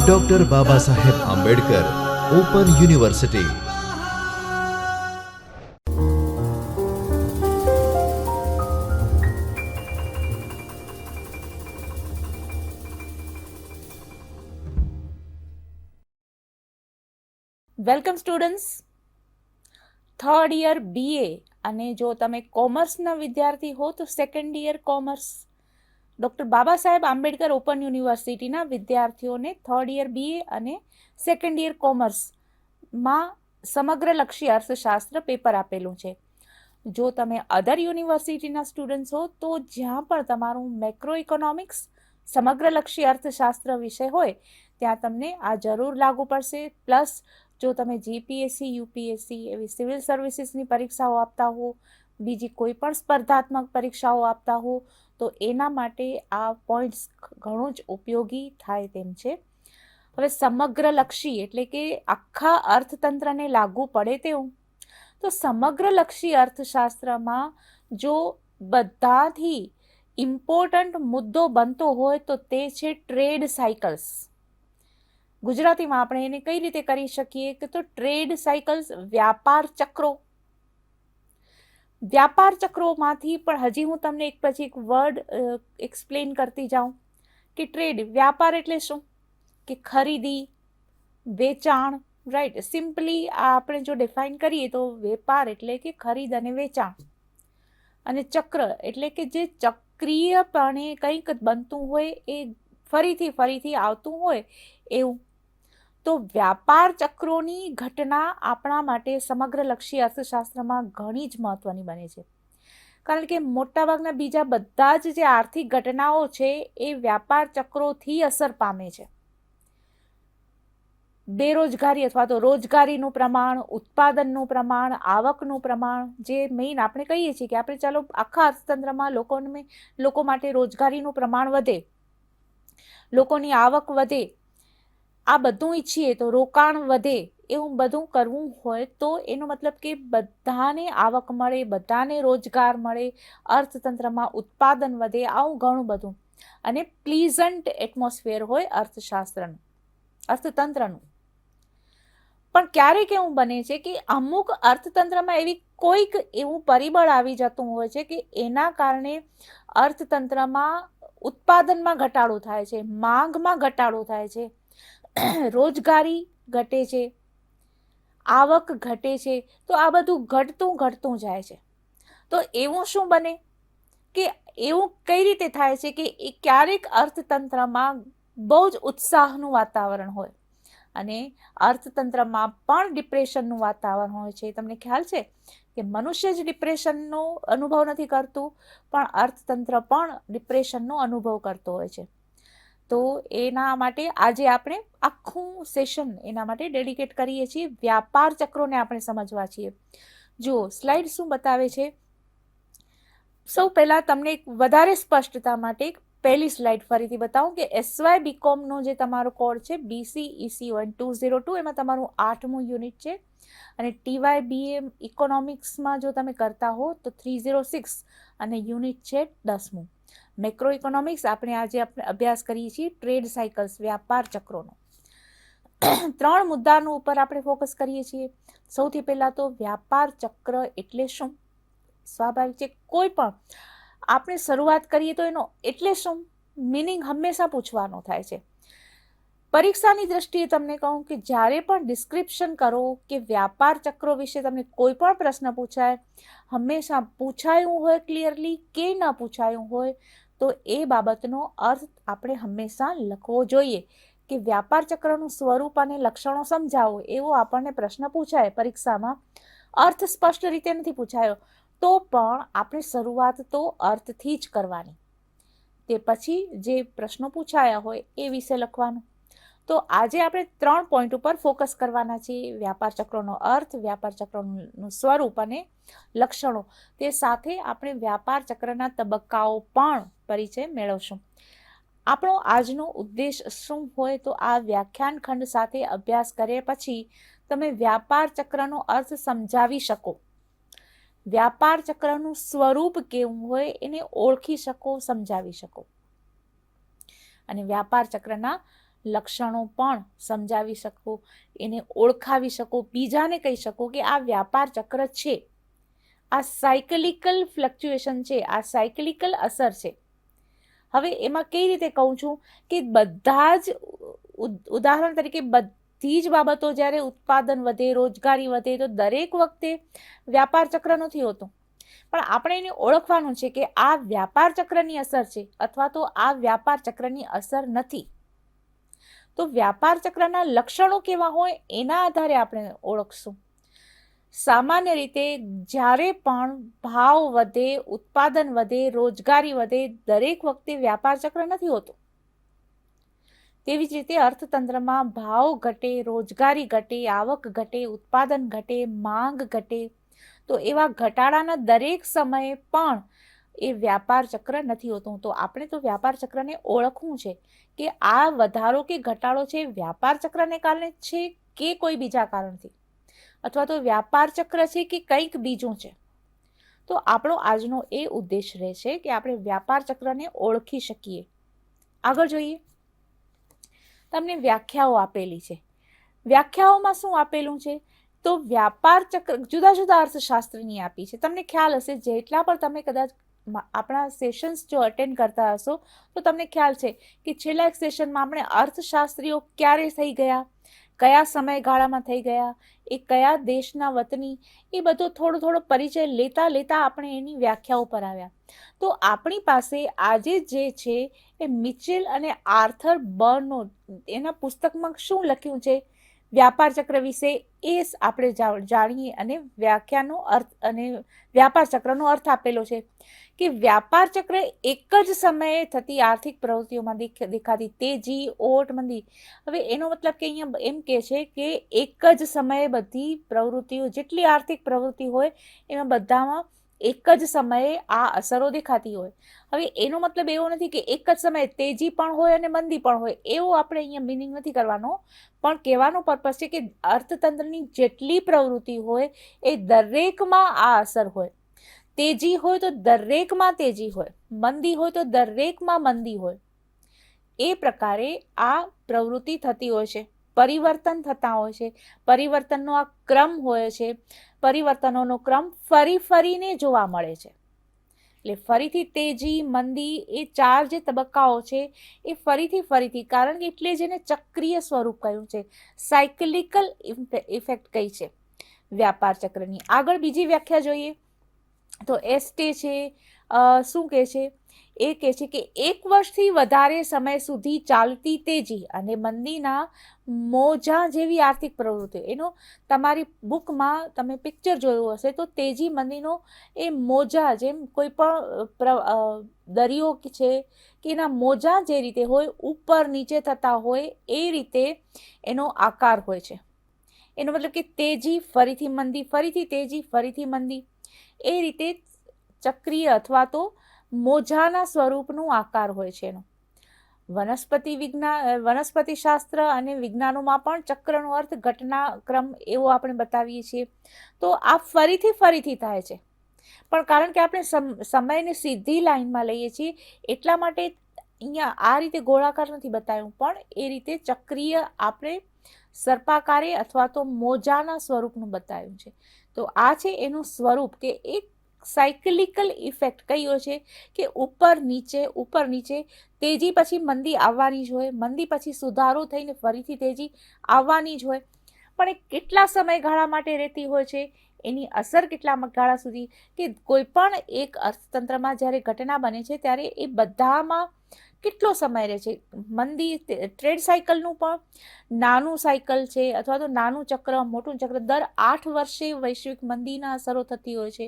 Doctor Baba Saheb Ambedkar open university. Welcome students. Third year BA અને જો તમે કોમર્સના વિદ્યાર્થી હો તો second year commerce. Doctor Baba Saheb Ambedkar open યુનિવર્સિટીના વિદ્યાર્થીઓને થર્ડ યર BA અને સેકન્ડ યર કોમર્સમાં સમગ્રલક્ષી અર્થશાસ્ત્ર પેપર આપેલું છે. જો તમે અધર યુનિવર્સિટીના સ્ટુડન્ટ્સ હો તો જ્યાં પણ તમારું મેક્રો ઇકોનોમિક્સ સમગ્રલક્ષી અર્થશાસ્ત્ર વિષય હોય ત્યાં તમને આ જરૂર લાગુ પડશે. પ્લસ જો તમે GPSC UPSC એવી સિવિલ સર્વિસીસની પરીક્ષાઓ આપતા હો, બીજી કોઈ પણ સ્પર્ધાત્મક પરીક્ષાઓ આપતા હો તો એના માટે આ પોઈન્ટ્સ ઘણું જ ઉપયોગી થાય તેમ છે. હવે સમગ્રલક્ષી એટલે કે આખા અર્થતંત્રને લાગુ પડે તેવું. તો સમગ્રલક્ષી અર્થશાસ્ત્રમાં જો બધાથી ઇમ્પોર્ટન્ટ મુદ્દો બનતો હોય તો તે છે ટ્રેડ સાયકલ્સ. ગુજરાતીમાં આપણે એને કઈ રીતે કરી શકીએ કે તો ટ્રેડ સાયકલ્સ, વ્યાપાર ચક્રો. વ્યાપાર ચક્રોમાંથી પણ હજી હું તમને એક પછી એક વર્ડ એક્સપ્લેન કરતી જાઉં કે ટ્રેડ, વ્યાપાર એટલે શું કે ખરીદી, વેચાણ, રાઈટ. સિમ્પલી આપણે જો ડિફાઇન કરીએ તો વેપાર એટલે કે ખરીદ અને વેચાણ, અને ચક્ર એટલે કે જે ચક્રીયપણે કંઈક બનતું હોય એ ફરીથી આવતું હોય એવું. તો વ્યાપાર ચક્રોની ઘટના આપણા માટે સમગ્રલક્ષી અર્થશાસ્ત્રમાં ઘણી જ મહત્વની બને છે, કારણ કે મોટાભાગના બીજા બધા જ જે આર્થિક ઘટનાઓ છે એ વ્યાપાર ચક્રોથી અસર પામે છે. બેરોજગારી અથવા તો રોજગારીનું પ્રમાણ, ઉત્પાદનનું પ્રમાણ, આવકનું પ્રમાણ, જે મેઇન આપણે કહીએ છીએ કે આપણે ચાલો આખા અર્થતંત્રમાં લોકો માટે રોજગારીનું પ્રમાણ વધે, લોકોની આવક વધે, આ બધું ઈચ્છીએ તો રોકાણ વધે, એવું બધું કરવું હોય તો એનો મતલબ કે બધાને આવક મળે, બધાને રોજગાર મળે, અર્થતંત્રમાં ઉત્પાદન વધે, આવું ઘણું બધું. અને પ્લીઝન્ટ એટમોસ્ફિયર હોય અર્થતંત્રનું. પણ ક્યારેક એવું બને છે કે અમુક અર્થતંત્રમાં એવી કોઈક એવું પરિબળ આવી જતું હોય છે કે એના કારણે અર્થતંત્રમાં ઉત્પાદનમાં ઘટાડો થાય છે, માંગમાં ઘટાડો થાય છે, રોજગારી ઘટે છે, આવક ઘટે છે. તો આ બધું ઘટતું જાય છે. તો એવું શું બને કે એવું કઈ રીતે થાય છે કે એ ક્યારેક અર્થતંત્રમાં બહુ જ ઉત્સાહનું વાતાવરણ હોય અને અર્થતંત્રમાં પણ ડિપ્રેશનનું વાતાવરણ હોય છે. તમને ખ્યાલ છે કે મનુષ્ય જ ડિપ્રેશનનો અનુભવ નથી કરતું, પણ અર્થતંત્ર પણ ડિપ્રેશનનો અનુભવ કરતો હોય છે. તો એના માટે આજે આપણે આખું સેશન એના માટે ડેડિકેટ કરીએ છીએ. વ્યાપાર ચક્રોને આપણે સમજવા છીએ. જુઓ સ્લાઇડ શું બતાવે છે. સૌ પહેલા તમને વધારે સ્પષ્ટતા માટે પહેલી સ્લાઇડ ફરીથી બતાવું કે SY BComનો જે તમારો કોડ છે BCEC1 202, એમાં તમારું 8મું યુનિટ છે, અને TY BA ઇકોનોમિક્સમાં જો તમે કરતા હો તો 306 અને યુનિટ છે 10મું. મેક્રો ઇકોનોમિક્સ આપણે આજે અભ્યાસ કરીએ છીએ ટ્રેડ સાયકલ્સ, વ્યાપાર ચક્રોનો. 3 મુદ્દાનો ઉપર આપણે ફોકસ કરીએ છીએ. સૌથી પહેલા તો વ્યાપાર ચક્ર એટલે શું. સ્વાભાવિક છે, કોઈ પણ આપણે શરૂઆત કરીએ તો એનો એટલે શું મિનિંગ હંમેશા પૂછવાનો થાય છે. પરીક્ષાની દ્રષ્ટિએ તમને કહું કે જ્યારે પણ ડિસ્ક્રિપ્શન કરો કે વ્યાપાર ચક્રો વિશે તમને કોઈ પણ પ્રશ્ન પૂછાય, હંમેશા પૂછાયું હોય ક્લિયરલી કે ન પૂછાયું હોય તો એ બાબતનો અર્થ આપણે હંમેશા લખવો જોઈએ કે વ્યાપાર ચક્રનું સ્વરૂપ અને લક્ષણો સમજાવો, એવો આપણને પ્રશ્ન પૂછાય પરીક્ષામાં. અર્થ સ્પષ્ટ રીતે નથી પૂછાયો તો પણ આપણે શરૂઆત તો અર્થથી જ કરવાની, તે પછી જે પ્રશ્નો પૂછાયા હોય એ વિશે લખવાનું. તો આજે આપણે 3 પોઈન્ટ ઉપર ફોકસ કરવાના છીએ. વ્યાપાર ચક્રનો અર્થ, વ્યાપાર ચક્રનું સ્વરૂપ અને લક્ષણો. તે સાથે આપણે વ્યાપાર ચક્રના તબક્કાઓ પણ પરિચય મેળવશું. આપણો આજનો ઉદ્દેશ શું હોય તો આ વ્યાખ્યાન ખંડ સાથે અભ્યાસ કર્યા પછી તમે વ્યાપાર ચક્રનો અર્થ સમજાવી શકો, વ્યાપાર ચક્રનું સ્વરૂપ કેવું હોય એને ઓળખી શકો, સમજાવી શકો, અને વ્યાપાર ચક્રના લક્ષણો પણ સમજાવી શકો, એને ઓળખાવી શકો, બીજાને કહી શકો કે આ વ્યાપાર ચક્ર છે, આ સાયકલિકલ ફ્લક્ચ્યુએશન છે, આ સાયકલિકલ અસર છે. હવે એમાં કઈ રીતે કહું છું કે બધા જ ઉદાહરણ તરીકે બધી જ બાબતો જ્યારે ઉત્પાદન વધે, રોજગારી વધે, તો દરેક વખતે વ્યાપાર ચક્ર નથી હોતું, પણ આપણે એને ઓળખવાનું છે કે આ વ્યાપાર ચક્રની અસર છે અથવા તો આ વ્યાપાર ચક્રની અસર નથી. તો વ્યાપાર ચક્રના લક્ષણો કેવા હોય એના આધારે આપણે ઓળખશું. સામાન્ય રીતે જ્યારે પણ ભાવ વધે, ઉત્પાદન વધે, રોજગારી વધે, દરેક વખતે વ્યાપાર ચક્ર નથી હોતું. તેવી જ રીતે અર્થતંત્રમાં ભાવ ઘટે, રોજગારી ઘટે, આવક ઘટે, ઉત્પાદન ઘટે, માંગ ઘટે, તો એવા ઘટાડાના દરેક સમયે પણ એ વ્યાપાર ચક્ર નથી હોતું. તો આપણે તો વ્યાપાર ચક્રને ઓળખવું છે કે આ વધારો કે ઘટાડો છે વ્યાપાર ચક્રને કારણે છે કે કોઈ બીજા કારણથી, અથવા તો વ્યાપાર ચક્ર છે કે કંઈક બીજું છે. તો આપણો આજનો એ ઉદ્દેશ રહેશે કે આપણે વ્યાપાર ચક્રને ઓળખી શકીએ. આગળ જોઈએ. તમને વ્યાખ્યાઓ આપેલી છે. વ્યાખ્યાઓમાં શું આપેલું છે? તો વ્યાપાર ચક્ર જુદા જુદા અર્થશાસ્ત્રની આપી છે. તમને ખ્યાલ હશે, જેટલા પણ તમે કદાચ આપણા સેશન્સ જો અટેન્ડ કરતા હશો તો તમને ખ્યાલ છે કે છેલ્લા એક સેશનમાં આપણે અર્થશાસ્ત્રીઓ ક્યારે થઈ ગયા, કયા સમયગાળામાં થઈ ગયા, એ કયા દેશના વતની, એ બધો થોડો પરિચય લેતા લેતા આપણે એની વ્યાખ્યાઓ પર આવ્યા. તો આપણી પાસે આજે જે છે એ મિચેલ અને આર્થર બર્નો એના પુસ્તકમાં શું લખ્યું છે વ્યાપાર ચક્ર વિશે, એ આપણે જાણીએ. અને વ્યાખ્યાનો અર્થ અને વ્યાપાર ચક્રનો અર્થ આપેલો છે કે વ્યાપાર ચક્ર એક જ સમયે થતી આર્થિક પ્રવૃત્તિઓમાં દેખાતી તેજી, ઓટ, મંદી. હવે એનો મતલબ કે અહીંયા એમ કે છે કે એક જ સમયે બધી પ્રવૃત્તિઓ, જેટલી આર્થિક પ્રવૃત્તિ હોય એમાં બધામાં એક જ સમયે આ અસરો દેખાતી હોય. હવે એનો મતલબ એવો નથી કે એક જ સમયે તેજી પણ હોય અને મંદી પણ હોય, એવો આપણે અહીંયા મિનિંગ નથી કરવાનો, પણ કહેવાનો પર્પઝ છે કે અર્થતંત્રની જેટલી પ્રવૃત્તિ હોય એ દરેકમાં આ અસર હોય. તેજી હોય તો દરેકમાં તેજી હોય, મંદી હોય તો દરેકમાં મંદી હોય. એ પ્રકારે આ પ્રવૃત્તિ થતી હોય છે, પરિવર્તન થતા હોય છે, પરિવર્તનનો આ ક્રમ હોય છે, પરિવર્તનોનો ક્રમ ફરીને જોવા મળે છે. એટલે ફરીથી તેજી, મંદી, એ ચાર જે તબક્કાઓ છે એ ફરીથી, કારણ કે એટલે જ એને ચક્રીય સ્વરૂપ કહ્યું છે, સાયકલિકલ ઇફેક્ટ કહી છે વ્યાપાર ચક્રની. આગળ બીજી વ્યાખ્યા જોઈએ તો એસ્ટે છે, શું કહે છે? એ કહે છે કે એક વર્ષથી વધારે સમય સુધી ચાલતી તેજી અને મંદીના મોજા જેવી આર્થિક પ્રવૃત્તિઓ. એનો તમારી બુકમાં તમે પિક્ચર જોયું હશે તો તેજી, મંદીનો એ મોજા, જેમ કોઈ પણ દરિયો છે કે એના મોજા જે રીતે હોય, ઉપર નીચે થતા હોય, એ રીતે એનો આકાર હોય છે. એનો મતલબ કે તેજી, ફરીથી મંદી, ફરીથી તેજી, ફરીથી મંદી, એ રીતે ચક્રીય અથવા તો મોજાના સ્વરૂપનું આકાર હોય છે એનો. વનસ્પતિ શાસ્ત્ર અને વિજ્ઞાનોમાં પણ ચક્રનો અર્થ ઘટનાક્રમ એવો આપણે બતાવીએ છીએ. તો આ ફરીથી થાય છે, પણ કારણ કે આપણે સમયને સીધી લાઈનમાં લઈએ છીએ એટલા માટે અહીંયા આ રીતે ગોળાકાર નથી બતાવ્યું, પણ એ રીતે ચક્રીય આપણે સર્પાકારે અથવા તો મોજાના સ્વરૂપનું બતાવ્યું છે. તો આ છે એનું સ્વરૂપ, કે એક સાયકલિકલ ઇફેક્ટ કયો છે કે ઉપર નીચે, તેજી પછી મંદી આવવાની જ હોય, મંદી પછી સુધારો થઈને ફરીથી તેજી આવવાની જ હોય, પણ એ કેટલા સમયગાળા માટે રહેતી હોય છે, એની અસર કેટલા ગાળા સુધી, કે કોઈ પણ એક અર્થતંત્રમાં જ્યારે ઘટના બને છે ત્યારે એ બધામાં કેટલો સમય રહે છે. મંદી, ટ્રેડ સાયકલનું પણ નાનું સાયકલ છે અથવા તો નાનું ચક્ર, મોટું ચક્ર, દર 8 વર્ષે વૈશ્વિક મંદીના અસરો થતી હોય છે.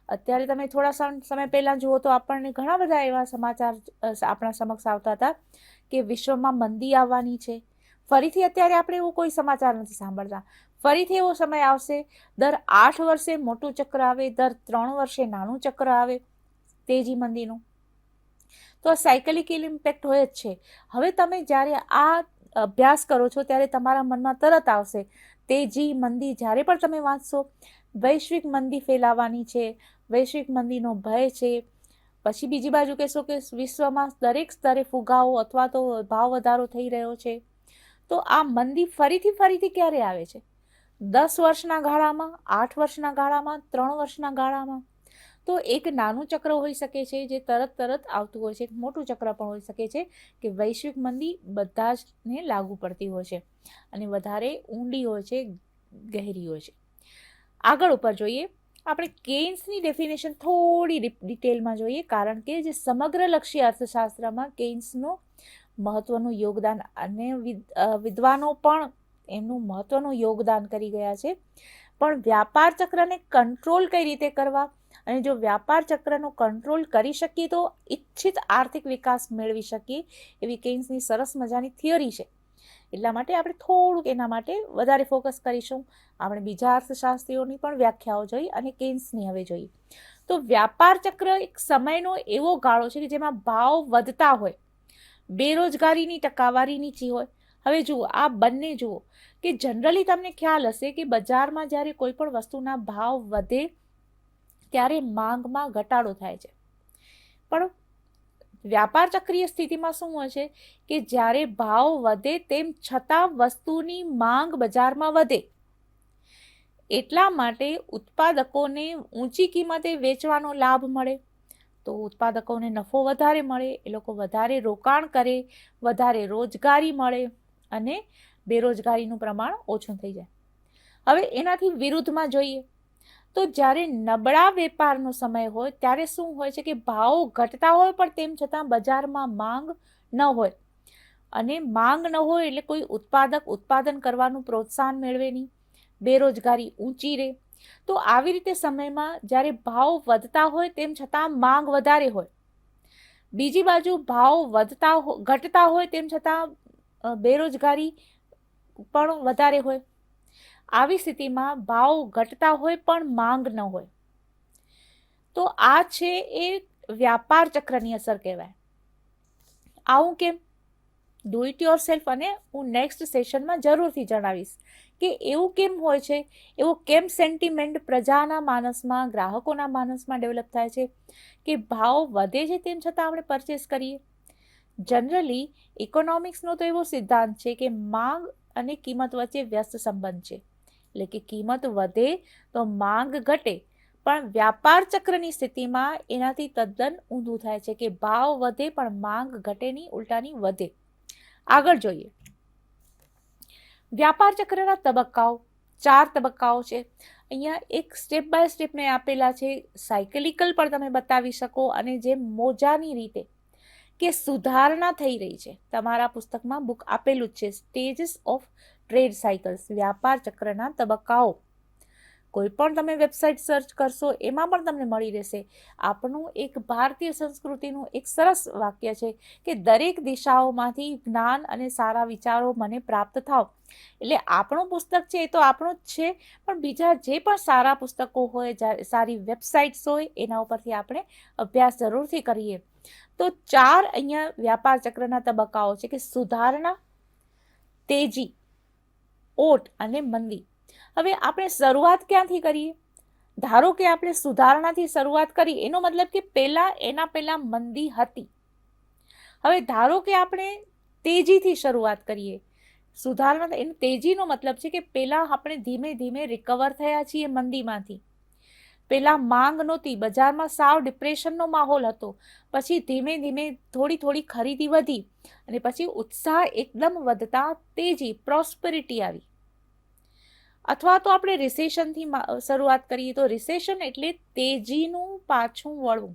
અત્યારે તમે થોડા સમય પહેલાં જુઓ તો આપણને ઘણા બધા એવા સમાચાર આપણા સમક્ષ આવતા હતા કે વિશ્વમાં મંદી આવવાની છે. ફરીથી અત્યારે આપણે એવું કોઈ સમાચાર નથી સાંભળતા. ફરીથી એવો સમય આવશે, દર 8 વર્ષે મોટું ચક્ર આવે, દર 3 વર્ષે નાનું ચક્ર આવે તેજી મંદીનું. તો સાયકલિકલ ઇમ્પેક્ટ હોય જ છે. હવે તમે જ્યારે આ અભ્યાસ કરો છો ત્યારે તમારા મનમાં તરત આવશે તેજી, મંદી. જ્યારે પણ તમે વાંચશો વૈશ્વિક મંદી ફેલાવાની છે, વૈશ્વિક મંદીનો ભય છે, પછી બીજી બાજુ કહેશો કે વિશ્વમાં દરેક સ્તરે ફુગાવો અથવા તો ભાવ વધારો થઈ રહ્યો છે, તો આ મંદી ફરીથી ક્યારે આવે છે? 10 વર્ષના ગાળામાં, 8 વર્ષના ગાળામાં, 3 વર્ષના ગાળામાં. તો એક નાનું ચક્ર હોઈ શકે છે જે તરત આવતું હોય છે, એક મોટું ચક્ર પણ હોઈ શકે છે કે વૈશ્વિક મંદી બધા જને લાગુ પડતી હોય છે અને વધારે ઊંડી હોય છે, ગહેરી હોય છે. આગળ ઉપર જોઈએ, આપણે કેઇન્સની ડેફિનેશન થોડી ડિટેલમાં જોઈએ, કારણ કે જે સમગ્રલક્ષી અર્થશાસ્ત્રમાં કેઇન્સનું મહત્વનું યોગદાન અને વિદ્વાનો પણ એમનું મહત્વનું યોગદાન કરી ગયા છે. પણ વ્યાપાર ચક્રને કંટ્રોલ કઈ રીતે કરવા, અને જો વ્યાપાર ચક્રનો કંટ્રોલ કરી શકીએ તો ઇચ્છિત આર્થિક વિકાસ મેળવી શકીએ, એવી કેઇન્સની સરસ મજાની થિયરી છે. એટલા માટે આપણે થોડુંક એના માટે વધારે ફોકસ કરીશું. આપણે બીજા અર્થશાસ્ત્રીઓની પણ વ્યાખ્યાઓ જોઈ અને કેઇન્સની હવે જોઈએ. તો વ્યાપાર ચક્ર એક સમયનો એવો ગાળો છે કે જેમાં ભાવ વધતા હોય, બેરોજગારીની ટકાવારી નીચી હોય. હવે જુઓ, આ બંને જુઓ કે જનરલી તમને ખ્યાલ હશે કે બજારમાં જ્યારે કોઈ પણ વસ્તુના ભાવ વધે ત્યારે માંગમાં ઘટાડો થાય છે. પણ વ્યાપાર ચક્રીય સ્થિતિમાં શું હોય છે કે જ્યારે ભાવ વધે તેમ છતાં વસ્તુની માંગ બજારમાં વધે, એટલા માટે ઉત્પાદકોને ઊંચી કિંમતે વેચવાનો લાભ મળે. તો ઉત્પાદકોને નફો વધારે મળે, એ લોકો વધારે રોકાણ કરે, વધારે રોજગારી મળે અને બેરોજગારીનું પ્રમાણ ઓછું થઈ જાય. હવે એનાથી વિરુદ્ધમાં જોઈએ તો જ્યારે નબળા વેપારનો સમય હોય ત્યારે શું હોય છે કે ભાવ ઘટતા હોય પણ તેમ છતાં બજારમાં માંગ ન હોય, અને માંગ ન હોય એટલે કોઈ ઉત્પાદક ઉત્પાદન કરવાનું પ્રોત્સાહન મેળવે નહીં, બેરોજગારી ઊંચી રહે. તો આવી રીતે સમયમાં જ્યારે ભાવ વધતા હોય તેમ છતાં માંગ વધારે હોય, બીજી બાજુ ભાવ ઘટતા હોય તેમ છતાં બેરોજગારી પણ વધારે હોય, આવી સ્થિતિમાં ભાવ ઘટતા હોય પણ માંગ ન હોય, તો આ છે એ વ્યાપાર ચક્રની અસર કહેવાય. આવું કેમ? ડુ ઇટ યોર સેલ્ફ, અને હું નેક્સ્ટ સેશનમાં જરૂરથી જણાવીશ કે એવું કેમ હોય છે, એવો કેમ સેન્ટિમેન્ટ પ્રજાના માનસમાં, ગ્રાહકોના માનસમાં ડેવલપ થાય છે કે ભાવ વધે છે તેમ છતાં આપણે પરચેસ કરીએ. જનરલી ઇકોનોમિક્સનો તો એવો સિદ્ધાંત છે કે માંગ અને કિંમત વચ્ચે વ્યસ્ત સંબંધ છે, એટલે કે કિંમત વધે તો માંગ ઘટે. પણ વ્યાપાર ચક્રની સ્થિતિમાં એનાથી તદ્દન ઊંધું થાય છે કે ભાવ વધે પણ માંગ ઘટે નહીં, ઉલટાની વધે. આગળ જોઈએ, વ્યાપાર ચક્રના તબક્કાઓ 4 તબક્કાઓ છે. અહીંયા એક સ્ટેપ બાય સ્ટેપ મેં આપેલા છે, સાયકલિકલ પણ તમે બતાવી શકો, અને જે મોજાની રીતે કે સુધારણા થઈ રહી છે. તમારા પુસ્તકમાં બુક આપેલું જ છે, સ્ટેજીસ ઓફ ટ્રેડ સાયકલ્સ, વ્યાપાર ચક્રના તબક્કાઓ. કોઈ પણ તમે વેબસાઇટ સર્ચ કરશો એમાં પણ તમને મળી રહેશે. આપણું એક ભારતીય સંસ્કૃતિનું એક સરસ વાક્ય છે કે દરેક દિશાઓમાંથી જ્ઞાન અને સારા વિચારો મને પ્રાપ્ત થાવ. એટલે આપણું પુસ્તક છે એ તો આપણું જ છે, પણ બીજા જે પણ સારા પુસ્તકો હોય, સારી વેબસાઇટ્સ હોય, એના ઉપરથી આપણે અભ્યાસ જરૂરથી કરીએ. તો 4 અહીંયા વ્યાપાર ચક્રના તબક્કાઓ છે કે સુધારણા, તેજી, ઓટ અને મંદી. હવે આપણે શરૂઆત ક્યાંથી કરીએ? ધારો કે આપણે સુધારણાથી શરૂઆત કરી, એનો મતલબ કે એના પહેલા મંદી હતી. હવે ધારો કે આપણે તેજીથી શરૂઆત કરીએ. સુધારણા, તેજીનો મતલબ છે કે પહેલા આપણે ધીમે ધીમે રિકવર થયા છીએ મંદીમાંથી. પહેલા માંગ નહોતી, બજારમાં સાવ ડિપ્રેશનનો માહોલ હતો, પછી ધીમે ધીમે થોડી ખરીદી વધી, અને પછી ઉત્સાહ એકદમ વધતા તેજી, પ્રોસ્પેરિટી આવી. અથવા તો આપણે રિસેશનથી શરૂઆત કરીએ તો રિસેશન એટલે તેજીનું પાછું વળવું.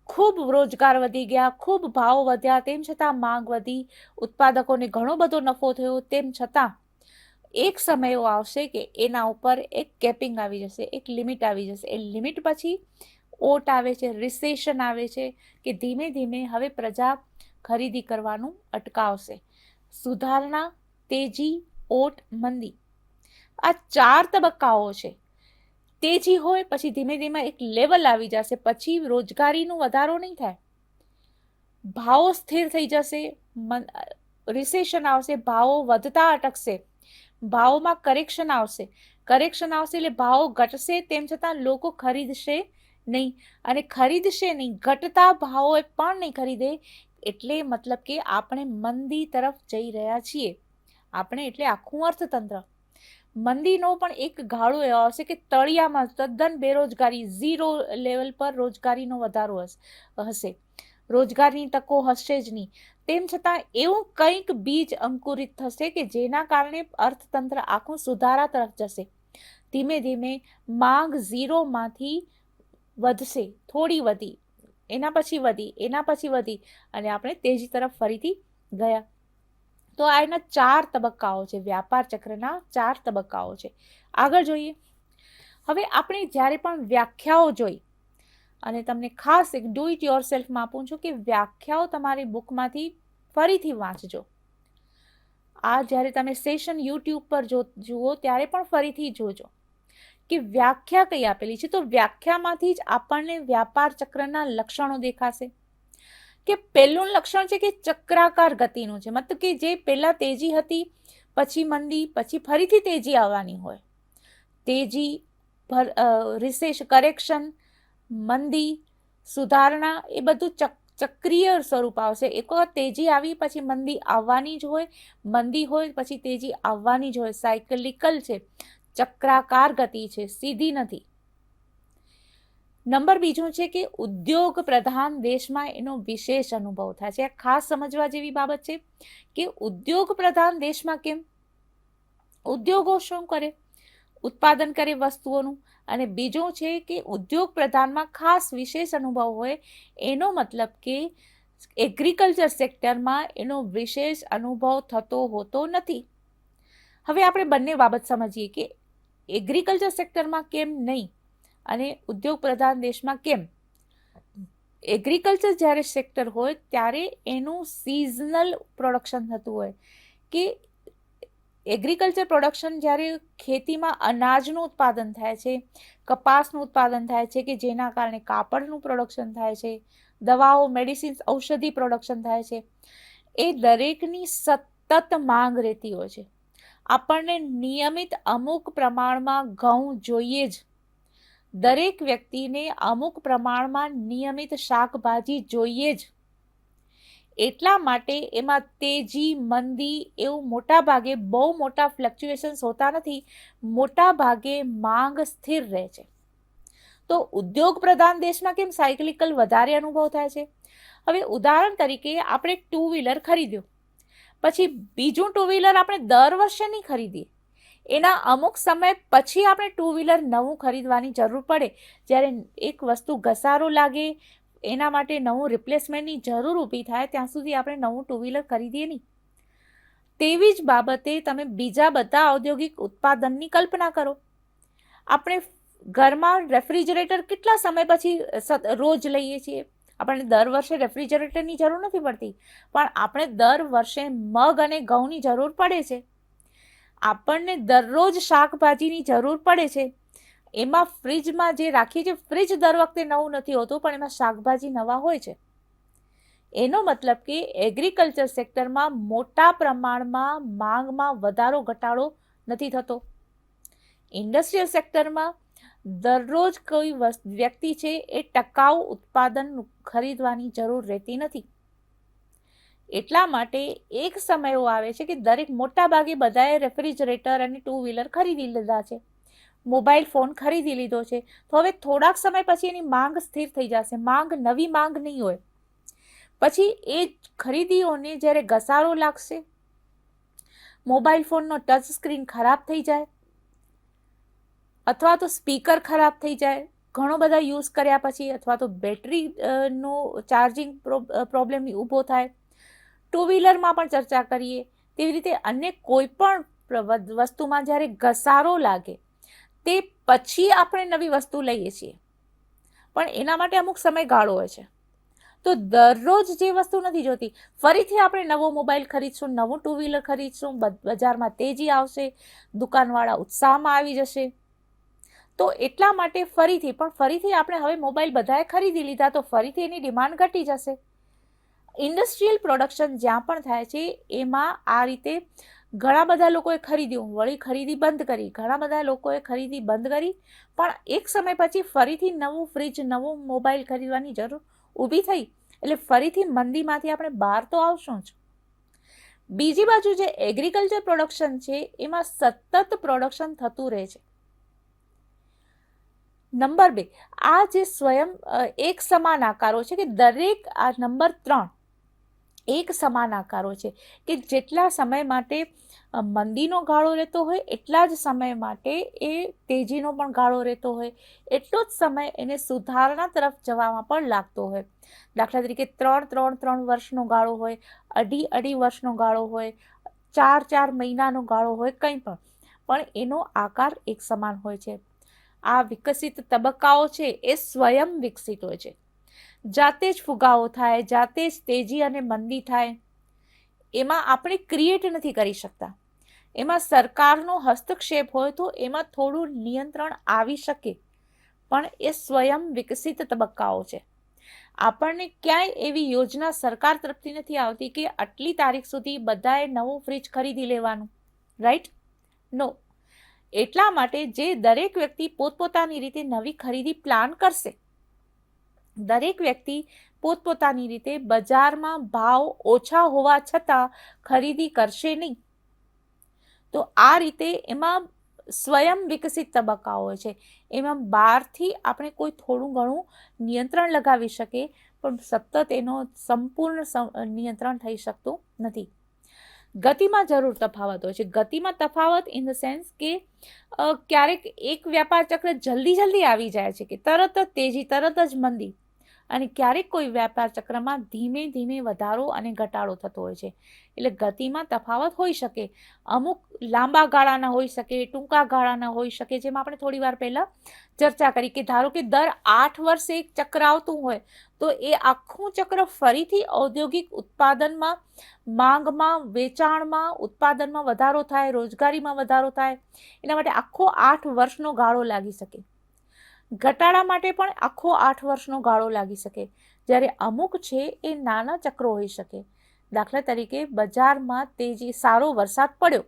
ખૂબ રોજગાર વધી ગયા, ખૂબ ભાવ વધ્યા, તેમ છતાં માંગ વધી, ઉત્પાદકોને ઘણો બધો નફો થયો, તેમ છતાં એક સમય એવો આવશે કે એના ઉપર એક કેપિંગ આવી જશે, એક લિમિટ આવી જશે. એ લિમિટ પછી ઓટ આવે છે, રિસેશન આવે છે કે ધીમે ધીમે હવે પ્રજા ખરીદી કરવાનું અટકાવશે. સુધારણા, તેજી, ઓટ, મંદી, આ 4 તબક્કાઓ છે. તેજી હોય પછી ધીમે ધીમે એક લેવલ આવી જશે, પછી રોજગારીનો વધારો નહીં થાય, ભાવો સ્થિર થઈ જશે, રિસેશન આવશે, ભાવો વધતા અટકશે, ભાવમાં કરેક્શન આવશે એટલે ભાવો ઘટશે, તેમ છતાં લોકો ખરીદશે નહીં, અને ખરીદશે નહીં, ઘટતા ભાવો પણ નહીં ખરીદે, એટલે મતલબ કે આપણે મંદી તરફ જઈ રહ્યા છીએ. આપણે એટલે આખું અર્થતંત્ર. મંદીનો પણ એક ગાળો એવો આવશે કે તળિયામાં તદ્દન બેરોજગારી, ઝીરો લેવલ પર રોજગારીનો વધારો હશે, રોજગારની તકો હશે જ નહીં. તેમ છતાં એવું કંઈક બીજ અંકુરિત થશે કે જેના કારણે અર્થતંત્ર આખું સુધારા તરફ જશે. ધીમે ધીમે માંગ ઝીરોમાંથી વધશે, થોડી વધી, એના પછી વધી, એના પછી વધી, અને આપણે તેજી તરફ ફરીથી ગયા. તો આ એના 4 તબક્કાઓ છે, વ્યાપાર ચક્રના 4 તબક્કાઓ છે. આગળ જોઈએ. હવે આપણે જ્યારે પણ વ્યાખ્યાઓ જોઈ, અને તમને ખાસ એક ડુ ઇટ યોર સેલ્ફમાં આપું છું કે વ્યાખ્યાઓ તમારી બુકમાંથી ફરીથી વાંચજો. આ જ્યારે તમે સેશન યુટ્યુબ પર જુઓ ત્યારે પણ ફરીથી જોજો કે વ્યાખ્યા કઈ આપેલી છે. તો વ્યાખ્યામાંથી જ આપણને વ્યાપાર ચક્રના લક્ષણો દેખાશે. કે પહેલું લક્ષણ છે કે ચક્રાકાર ગતિનું છે, મતલબ કે જે પહેલા તેજી હતી, પછી મંદી, પછી ફરીથી તેજી આવવાની હોય. તેજી, રિસેશન, કરેક્શન, મંદી, સુધારણા, એ બધું ચક્રીય સ્વરૂપ આવશે. એક વખત તેજી આવી પછી મંદી આવવાની જ હોય, મંદી હોય પછી તેજી આવવાની જ હોય. સાયકલિકલ છે, ચક્રાકાર ગતિ છે, સીધી નથી. નંબર બીજું છે કે ઉદ્યોગ પ્રધાન દેશમાં એનો વિશેષ અનુભવ થાય છે. આ ખાસ સમજવા જેવી બાબત છે કે ઉદ્યોગ પ્રધાન દેશમાં કેમ? ઉદ્યોગો શું કરે? ઉત્પાદન કરે વસ્તુઓનું. અને બીજું છે કે ઉદ્યોગ પ્રધાનમાં ખાસ વિશેષ અનુભવ હોય. એનો મતલબ કે એગ્રીકલ્ચર સેક્ટરમાં એનો વિશેષ અનુભવ થતો હોતો નથી. હવે આપણે બંને બાબત સમજીએ કે એગ્રીકલ્ચર સેક્ટરમાં કેમ નહીં અને ઉદ્યોગ પ્રધાન દેશમાં કેમ. એગ્રીકલ્ચર જ્યારે સેક્ટર હોય ત્યારે એનું સિઝનલ પ્રોડક્શન થતું હોય. કે એગ્રીકલ્ચર પ્રોડક્શન જ્યારે ખેતીમાં અનાજનું ઉત્પાદન થાય છે, કપાસનું ઉત્પાદન થાય છે, કે જેના કારણે કાપડનું પ્રોડક્શન થાય છે, દવાઓ, મેડિસિન્સ, ઔષધિ પ્રોડક્શન થાય છે, એ દરેકની સતત માંગ રહેતી હોય છે. આપણને નિયમિત અમુક પ્રમાણમાં ઘઉં જોઈએ જ. દરેક વ્યક્તિને અમુક પ્રમાણમાં નિયમિત શાકભાજી જોઈએ જ. એટલા માટે એમાં તેજી, મંદી એવું મોટા ભાગે બહુ મોટા ફ્લક્ચ્યુએશન્સ હોતા નથી. મોટા ભાગે માંગ સ્થિર રહે છે. તો ઉદ્યોગ પ્રધાન દેશમાં કેમ સાયકલિકલ વધારે અનુભવ થાય છે? હવે ઉદાહરણ તરીકે આપણે 2 વ્હીલર ખરીદ્યું, પછી બીજું 2 વ્હીલર આપણે દર વર્ષે નહીં ખરીદીએ. એના અમુક સમય પછી આપણે 2 વ્હીલર નવું ખરીદવાની જરૂર પડે. જ્યારે એક વસ્તુ ઘસારો લાગે, એના માટે નવું રિપ્લેસમેન્ટની જરૂર ઊભી થાય, ત્યાં સુધી આપણે નવું 2 વ્હીલર ખરીદીએ નહીં. તેવી જ બાબતે તમે બીજા બધા ઔદ્યોગિક ઉત્પાદનની કલ્પના કરો. આપણે ઘરમાં રેફ્રિજરેટર કેટલા સમય પછી રોજ લઈએ છીએ? આપણને દર વર્ષે રેફ્રિજરેટરની જરૂર નથી પડતી, પણ આપણે દર વર્ષે મગ અને ઘઉંની જરૂર પડે છે. આપણને દરરોજ શાકભાજીની જરૂર પડે છે. એમાં ફ્રીજમાં જે રાખીએ છીએ, ફ્રીજ દર વખતે નવું નથી હોતું, પણ એમાં શાકભાજી નવા હોય છે. એનો મતલબ કે એગ્રીકલ્ચર સેક્ટરમાં મોટા પ્રમાણમાં માંગમાં વધારો ઘટાડો નથી થતો. ઇન્ડસ્ટ્રીયલ સેક્ટરમાં દરરોજ કોઈ વ્યક્તિ છે એ ટકાઉ ઉત્પાદન ખરીદવાની જરૂર રહેતી નથી. એટલા માટે એક સમય એવો આવે છે કે દરેક મોટા ભાગે બધાએ રેફ્રિજરેટર અને 2 વ્હીલર ખરીદી લીધા છે, મોબાઈલ ફોન ખરીદી લીધો છે. તો હવે થોડાક સમય પછી એની માંગ સ્થિર થઈ જશે. નવી માંગ નહીં હોય. પછી એ ખરીદીઓને જ્યારે ઘસારો લાગશે, મોબાઈલ ફોનનો ટચ સ્ક્રીન ખરાબ થઈ જાય, અથવા તો સ્પીકર ખરાબ થઈ જાય ઘણો બધા યુઝ કર્યા પછી, અથવા તો બેટરીનો ચાર્જિંગ પ્રોબ્લેમ ઊભો થાય. 2 વ્હીલરમાં પણ ચર્ચા કરીએ તેવી રીતે અન્ય કોઈ પણ વસ્તુમાં જ્યારે ઘસારો લાગે તે પછી આપણે નવી વસ્તુ લઈએ છીએ, પણ એના માટે અમુક સમયગાળો હોય છે. તો દરરોજ જે વસ્તુ નથી જોતી. ફરીથી આપણે નવો મોબાઈલ ખરીદશું, નવું 2 વ્હીલર ખરીદશું, બજારમાં તેજી આવશે, દુકાનવાળા ઉત્સાહમાં આવી જશે. તો એટલા માટે ફરીથી આપણે હવે મોબાઈલ બધાએ ખરીદી લીધા, તો ફરીથી એની ડિમાન્ડ ઘટી જશે. ઇન્ડસ્ટ્રીયલ પ્રોડક્શન જ્યાં પણ થાય છે એમાં આ રીતે ઘણા બધા લોકોએ ખરીદ્યું, વળી ખરીદી બંધ કરી, ઘણા બધા લોકોએ ખરીદી બંધ કરી, પણ એક સમય પછી ફરીથી નવું ફ્રીજ, નવું મોબાઈલ ખરીદવાની જરૂર ઊભી થઈ. એટલે ફરીથી મંદીમાંથી આપણે બહાર તો આવશું જ. બીજી બાજુ જે એગ્રીકલ્ચર પ્રોડક્શન છે એમાં સતત પ્રોડક્શન થતું રહે છે. નંબર 2, આ જે સ્વયં એક સમાન આકારો છે કે દરેક, આ નંબર 3 એક સમાન આકારો છે કે જેટલા સમય માટે મંદીનો ગાળો રહેતો હોય એટલા જ સમય માટે એ તેજીનો પણ ગાળો રહેતો હોય, એટલો જ સમય એને સુધારણા તરફ જવામાં પણ લાગતો હોય. દાખલા તરીકે 3 વર્ષનો ગાળો હોય, 2.5 વર્ષનો ગાળો હોય, 4 મહિનાનો ગાળો હોય, કંઈ પણ એનો આકાર એક સમાન હોય છે. આ વિકસિત તબક્કાઓ છે એ સ્વયં વિકસિત હોય છે. જાતે જ ફુગાવો થાય, જાતે જ તેજી અને મંદી થાય. એમાં આપણે ક્રિએટ નથી કરી શકતા. એમાં સરકારનો હસ્તક્ષેપ હોય તો એમાં થોડું નિયંત્રણ આવી શકે, પણ એ સ્વયં વિકસિત તબક્કાઓ છે. આપણને ક્યાંય એવી યોજના સરકાર તરફથી નથી આવતી કે આટલી તારીખ સુધી બધાએ નવું ફ્રીજ ખરીદી લેવાનું, રાઈટ? નો. એટલા માટે જે દરેક વ્યક્તિ પોતપોતાની રીતે નવી ખરીદી પ્લાન કરશે, દરેક વ્યક્તિ પોતપોતાની રીતે બજારમાં ભાવ ઓછા હોવા છતાં ખરીદી કરશે નહીં. તો આ રીતે એમાં સ્વયં વિકસિત તબક્કાઓ હોય છે. એમાં બહારથી આપણે કોઈ થોડું ઘણું નિયંત્રણ લગાવી શકીએ, પણ સતત એનો સંપૂર્ણ નિયંત્રણ થઈ શકતું નથી. ગતિમાં જરૂર તફાવત હોય છે. ગતિમાં તફાવત ઇન ધ સેન્સ કે ક્યારેક એક વ્યાપાર ચક્ર જલ્દી આવી જાય છે કે તરત જ તેજી, તરત જ મંદી, અને ક્યારેક કોઈ વ્યાપાર ચક્રમાં ધીમે ધીમે વધારો અને ઘટાડો થતો હોય છે. એટલે ગતિમાં તફાવત હોઈ શકે. અમુક લાંબા ગાળાના હોઈ શકે, ટૂંકા ગાળાના હોઈ શકે. જેમ આપણે થોડી વાર પહેલા ચર્ચા કરી કે ધારો કે દર 8 વર્ષે એક ચક્ર આવતું હોય તો એ આખું ચક્ર ફરીથી ઔદ્યોગિક ઉત્પાદનમાં, માંગમાં, વેચાણમાં, ઉત્પાદનમાં વધારો થાય, રોજગારીમાં વધારો થાય, એના માટે આખો 8 વર્ષનો ગાળો લાગી શકે. ઘટાડા માટે પણ આખો 8 વર્ષનો ગાળો લાગી શકે. જ્યારે અમુક છે એ નાના ચક્રો હોઈ શકે. દાખલા તરીકે બજારમાં તેજી, સારો વરસાદ પડ્યો,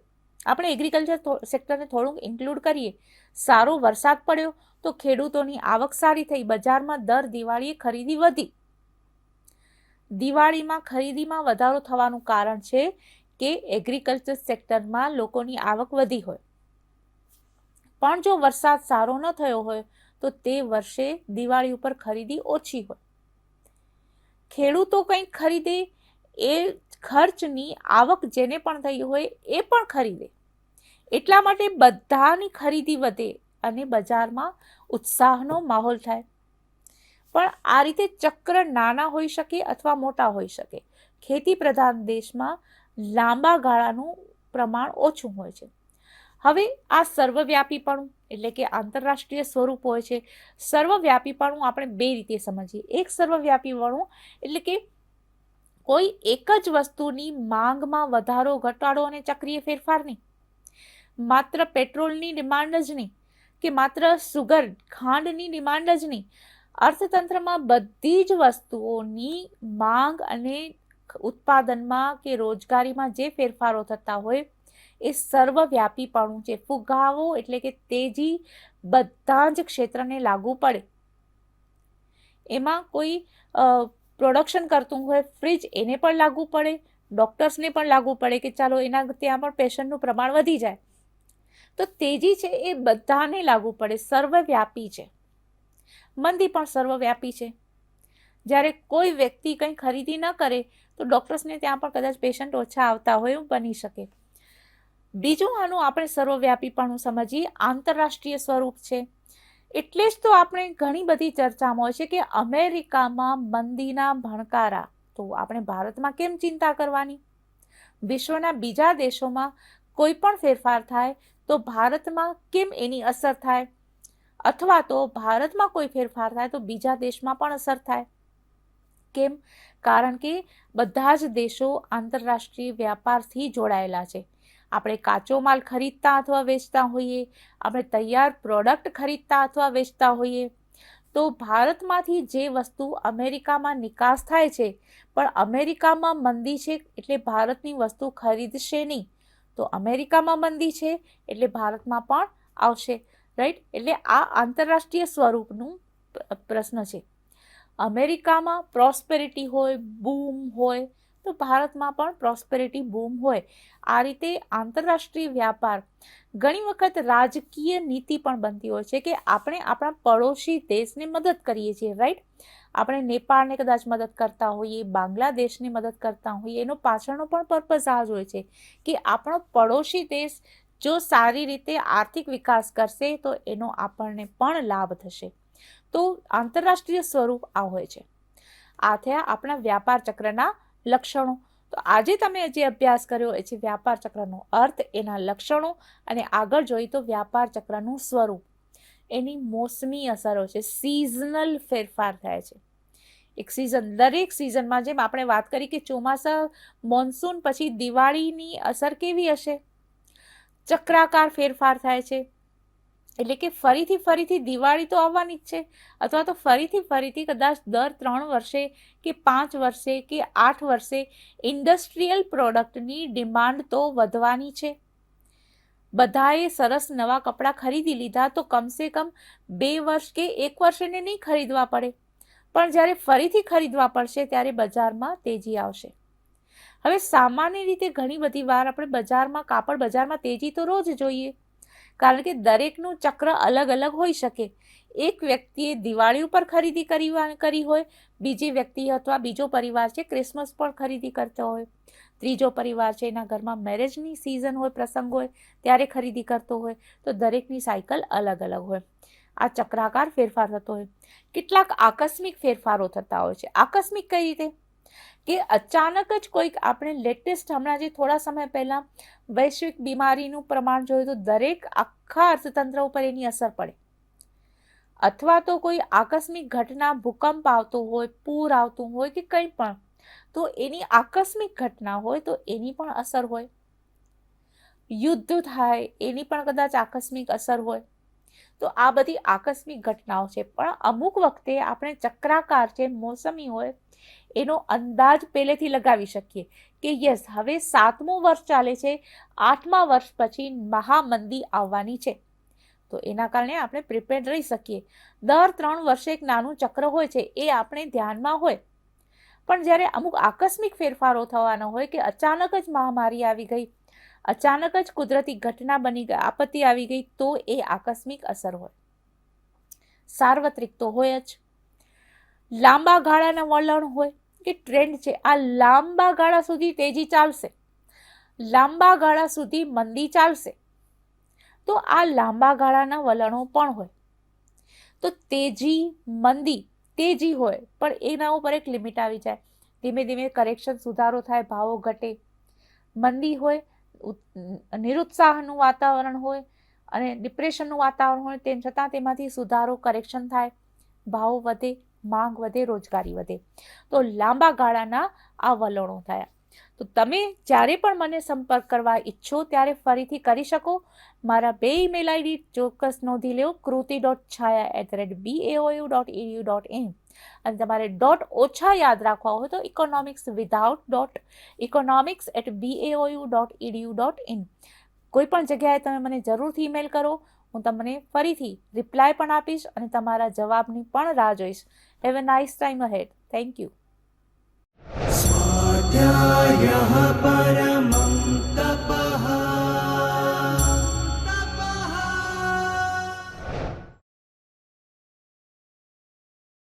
આપણે એગ્રીકલ્ચર સેક્ટરને થોડુંક ઇન્ક્લુડ કરીએ. સારો વરસાદ પડ્યો તો ખેડૂતોની આવક સારી થઈ, બજારમાં દર દિવાળીએ ખરીદી વધી. દિવાળીમાં ખરીદીમાં વધારો થવાનું કારણ છે કે એગ્રીકલ્ચર સેક્ટરમાં લોકોની આવક વધી હોય. પણ જો વરસાદ સારો ન થયો હોય તો તે વર્ષે દિવાળી ઉપર ખરીદી ઓછી હોય. ખેડૂતો કંઈક ખરીદે, એ ખર્ચની આવક જેને પણ થઈ હોય એ પણ ખરીદે. એટલા માટે બધાની ખરીદી વધે અને બજારમાં ઉત્સાહનો માહોલ થાય. પણ આ રીતે ચક્ર નાના હોઈ શકે અથવા મોટા હોઈ શકે. ખેતી પ્રધાન દેશમાં લાંબા ગાળાનું પ્રમાણ ઓછું હોય છે. હવે આ સર્વવ્યાપીપણું એટલે કે આંતરરાષ્ટ્રીય સ્વરૂપ હોય છે. સર્વવ્યાપીપણું આપણે 2 રીતે સમજીએ. એક સર્વવ્યાપીપણું એટલે કે કોઈ એક જ વસ્તુની માંગમાં વધારો, ઘટાડો અને ચક્રીય ફેરફાર નહીં. માત્ર પેટ્રોલની ડિમાન્ડ જ નહીં કે માત્ર સુગર, ખાંડની ડિમાન્ડ જ નહીં. અર્થતંત્રમાં બધી જ વસ્તુઓની માંગ અને ઉત્પાદનમાં કે રોજગારીમાં જે ફેરફારો થતા હોય એ સર્વવ્યાપીપણું છે. ફુગાવો એટલે કે તેજી બધા જ ક્ષેત્રને લાગુ પડે. એમાં કોઈ પ્રોડક્શન કરતું હોય ફ્રીજ, એને પણ લાગુ પડે, ડોક્ટર્સને પણ લાગુ પડે કે ચાલો એના ત્યાં પણ પેશન્ટનું પ્રમાણ વધી જાય. તો તેજી છે એ બધાને લાગુ પડે, સર્વવ્યાપી છે. મંદી પણ સર્વવ્યાપી છે. જ્યારે કોઈ વ્યક્તિ કંઈ ખરીદી ન કરે તો ડોક્ટર્સને ત્યાં પણ કદાચ પેશન્ટ ઓછા આવતા હોય એવું બની શકે. બીજું આનું આપણે સર્વવ્યાપીપણું સમજીએ, આંતરરાષ્ટ્રીય સ્વરૂપ છે. એટલે જ તો આપણે ઘણી બધી ચર્ચામાં હોય છે કે અમેરિકામાં મંદીના ભણકારા, તો આપણે ભારતમાં કેમ ચિંતા કરવાની? વિશ્વના બીજા દેશોમાં કોઈ પણ ફેરફાર થાય તો ભારતમાં કેમ એની અસર થાય? અથવા તો ભારતમાં કોઈ ફેરફાર થાય તો બીજા દેશમાં પણ અસર થાય. કેમ? કારણ કે બધા જ દેશો આંતરરાષ્ટ્રીય વ્યાપારથી જોડાયેલા છે. આપણે કાચો માલ ખરીદતા અથવા વેચતા હોઈએ, આપણે તૈયાર પ્રોડક્ટ ખરીદતા અથવા વેચતા હોઈએ, તો ભારતમાંથી જે વસ્તુ અમેરિકામાં નિકાસ થાય છે, પણ અમેરિકામાં મંદી છે એટલે ભારતની વસ્તુ ખરીદશે નહીં, તો અમેરિકામાં મંદી છે એટલે ભારતમાં પણ આવશે, રાઈટ? એટલે આ આંતરરાષ્ટ્રીય સ્વરૂપનું પ્રશ્ન છે. અમેરિકામાં પ્રોસ્પેરિટી હોય, બૂમ હોય, તો ભારતમાં પણ પ્રોસ્પેરિટી બૂમ હોય. આ રીતે આંતરરાષ્ટ્રીય વ્યાપાર ઘણી વખત રાજકીય નીતિ પણ બનતી હોય છે કે આપણે આપણા પડોશી દેશને મદદ કરીએ છીએ, રાઈટ? આપણે નેપાળને કદાચ મદદ કરતા હોઈએ, બાંગ્લાદેશની મદદ કરતા હોઈએ, એનો પાછળનો પણ પર્પઝ આ જ હોય છે કે આપણો પડોશી દેશ જો સારી રીતે આર્થિક વિકાસ કરશે તો એનો આપણને પણ લાભ થશે. તો આંતરરાષ્ટ્રીય સ્વરૂપ આ હોય છે. આ થયા આપણા વ્યાપાર ચક્રના લક્ષણો. તો આજે તમે જે અભ્યાસ કર્યો એ છે વ્યાપાર ચક્રનો અર્થ, એના લક્ષણો, અને આગળ જોઈએ તો વ્યાપાર ચક્રનું સ્વરૂપ, એની મોસમી અસરો છે, સિઝનલ ફેરફાર થાય છે. એક સિઝન, દરેક સિઝનમાં જેમ આપણે વાત કરી કે ચોમાસા મોન્સૂન પછી દિવાળીની અસર કેવી હશે, ચક્રાકાર ફેરફાર થાય છે. એટલે કે ફરીથી દિવાળી તો આવવાની જ છે, અથવા તો ફરીથી કદાચ દર 3 વર્ષે કે 5 વર્ષે કે 8 વર્ષે ઇન્ડસ્ટ્રીયલ પ્રોડક્ટની ડિમાન્ડ તો વધવાની છે. બધાએ સરસ નવા કપડાં ખરીદી લીધા તો કમસે કમ 2 વર્ષ કે 1 વર્ષ એને નહીં ખરીદવા પડે, પણ જ્યારે ફરીથી ખરીદવા પડશે ત્યારે બજારમાં તેજી આવશે. હવે સામાન્ય રીતે ઘણી બધી વાર આપણે બજારમાં, કાપડ બજારમાં તેજી તો રોજ જોઈએ, કારણ કે દરેકનું ચક્ર અલગ અલગ હોઈ શકે. એક વ્યક્તિએ દિવાળી ઉપર ખરીદી કરી હોય, બીજી વ્યક્તિ અથવા બીજો પરિવાર છે ક્રિસમસ પર ખરીદી કરતો હોય, ત્રીજો પરિવાર છે એના ઘરમાં મેરેજની સિઝન હોય, પ્રસંગ હોય ત્યારે ખરીદી કરતો હોય, તો દરેકની સાયકલ અલગ અલગ હોય. આ ચક્રાકાર ફેરફાર થતો હોય. કેટલાક આકસ્મિક ફેરફારો થતા હોય છે. આકસ્મિક કઈ રીતે? કે અચાનક જ કોઈક, આપણે લેટેસ્ટ હમણાં જે થોડા સમય પહેલા વૈશ્વિક બીમારીનું પ્રમાણ જોયું તો દરેક આખા અર્થતંત્ર ઉપર એની અસર પડે. અથવા તો કોઈ આકસ્મિક ઘટના, ભૂકંપ આવતો હોય, પૂર આવતું હોય કે કંઈ પણ, તો એની આકસ્મિક ઘટના હોય તો એની પણ અસર હોય. યુદ્ધ થાય એની પણ કદાચ આકસ્મિક અસર હોય. તો આ બધી આકસ્મિક ઘટનાઓ છે. પણ અમુક વખતે આપણે ચક્રાકાર છે, મોસમી હોય, એનો અંદાજ પહેલેથી લગાવી શકીએ કે યસ, હવે 7મું વર્ષ ચાલે છે, 8મા વર્ષ પછી મહામંદી આવવાની છે, તો એના કારણે આપણે પ્રિપેર્ડ રહી શકીએ. દર 3 વર્ષે એક નાનું ચક્ર હોય છે, એ આપણે ધ્યાનમાં હોય. પણ જ્યારે અમુક આકસ્મિક ફેરફારો થવાના હોય કે અચાનક જ મહામારી આવી ગઈ, અચાનક જ કુદરતી ઘટના બની ગઈ, આપત્તિ આવી ગઈ, તો એ આકસ્મિક અસર હોય. સાર્વત્રિક તો હોય જ. લાંબા ગાળાના વલણ હોય કે ટ્રેન્ડ છે, આ લાંબા ગાળા સુધી તેજી ચાલશે, લાંબા ગાળા સુધી મંદી ચાલશે, તો આ લાંબા ગાળાના વલણો પણ હોય. તો તેજી, મંદી, તેજી હોય પણ એના ઉપર એક લિમિટ આવી જાય, ધીમે ધીમે કરેક્શન, સુધારો થાય, ભાવો ઘટે. મંદી હોય, નિરુત્સાહનું વાતાવરણ હોય અને ડિપ્રેશનનું વાતાવરણ હોય, તેમ છતાં તેમાંથી સુધારો, કરેક્શન થાય, ભાવ વધે, માંગ વધે, રોજગારી વધે. તો લાંબા ગાળાના આ વલણો થયા. તો તમે જ્યારે પણ મને સંપર્ક કરવા ઈચ્છો ત્યારે ફરીથી કરી શકો. મારા 2 ઈમેલ આઈડી ચોક્કસ નોંધી લો, kruti.chhaya@baou.edu.in, અને તમારે .ઓછા યાદ રાખવા હોય તો economics@baou.edu.in. કોઈ પણ જગ્યાએ તમે મને જરૂરથી ઈમેલ કરો, હું તમને ફરીથી રિપ્લાય પણ આપીશ અને તમારા જવાબની પણ રાહ જોઈશ. Have a nice time ahead. Thank you. स्वाध्यायः परः